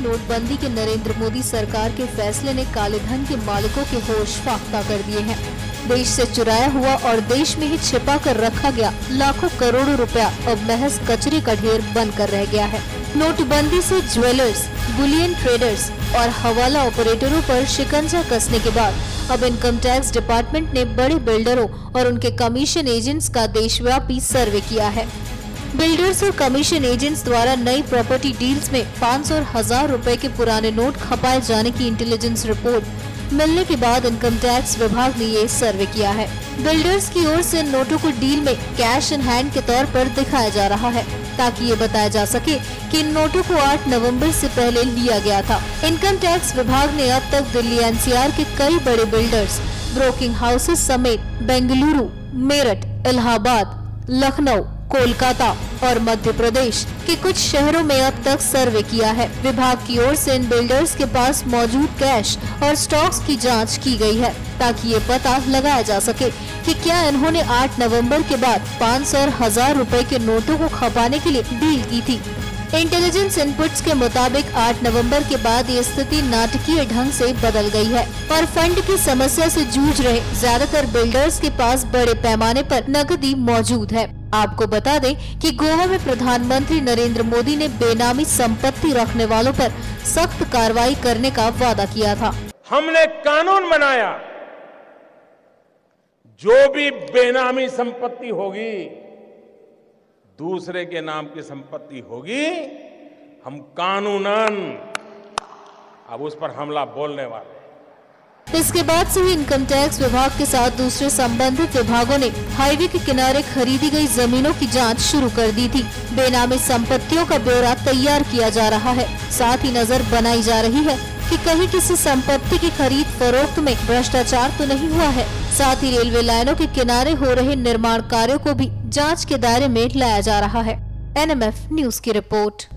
नोटबंदी के नरेंद्र मोदी सरकार के फैसले ने काले धन के मालिकों के होश फाख्ता कर दिए हैं। देश से चुराया हुआ और देश में ही छिपा कर रखा गया लाखों करोड़ों रुपया अब महज कचरे का ढेर बनकर रह गया है। नोटबंदी से ज्वेलर्स, बुलियन ट्रेडर्स और हवाला ऑपरेटरों पर शिकंजा कसने के बाद अब इनकम टैक्स डिपार्टमेंट ने बड़े बिल्डरों और उनके कमीशन एजेंट्स का देशव्यापी सर्वे किया है। बिल्डर्स और कमीशन एजेंट्स द्वारा नई प्रॉपर्टी डील्स में 500 और 1000 रुपए के पुराने नोट खपाए जाने की इंटेलिजेंस रिपोर्ट मिलने के बाद इनकम टैक्स विभाग ने ये सर्वे किया है। बिल्डर्स की ओर से नोटों को डील में कैश इन हैंड के तौर पर दिखाया जा रहा है ताकि ये बताया जा सके कि इन नोटों को 8 नवंबर से पहले लिया गया था। इनकम टैक्स विभाग ने अब तक दिल्ली एनसीआर के कई बड़े बिल्डर्स, ब्रोकिंग हाउसेस समेत बेंगलुरु, मेरठ, इलाहाबाद, लखनऊ, कोलकाता और मध्य प्रदेश के कुछ शहरों में अब तक सर्वे किया है। विभाग की ओर से इन बिल्डर्स के पास मौजूद कैश और स्टॉक्स की जांच की गई है ताकि ये पता लगाया जा सके कि क्या इन्होंने 8 नवंबर के बाद 500 और 1000 रुपए के नोटों को खपाने के लिए डील की थी। इंटेलिजेंस इनपुट्स के मुताबिक 8 नवंबर के बाद ये स्थिति नाटकीय ढंग से बदल गई है और फंड की समस्या से जूझ रहे ज्यादातर बिल्डर्स के पास बड़े पैमाने पर नकदी मौजूद है। आपको बता दें कि गोवा में प्रधानमंत्री नरेंद्र मोदी ने बेनामी संपत्ति रखने वालों पर सख्त कार्रवाई करने का वादा किया था। हमने कानून बनाया, जो भी बेनामी संपत्ति होगी, दूसरे के नाम की संपत्ति होगी, हम कानूनन अब उस पर हमला बोलने वाले। इसके बाद से ही इनकम टैक्स विभाग के साथ दूसरे संबंधित विभागों ने हाईवे के किनारे खरीदी गई जमीनों की जांच शुरू कर दी थी। बेनामी संपत्तियों का ब्यौरा तैयार किया जा रहा है। साथ ही नजर बनाई जा रही है कि कहीं किसी संपत्ति की खरीद फरोख्त में भ्रष्टाचार तो नहीं हुआ है। साथ ही रेलवे लाइनों के किनारे हो रहे निर्माण कार्यों को भी जांच के दायरे में लाया जा रहा है। NMF न्यूज की रिपोर्ट।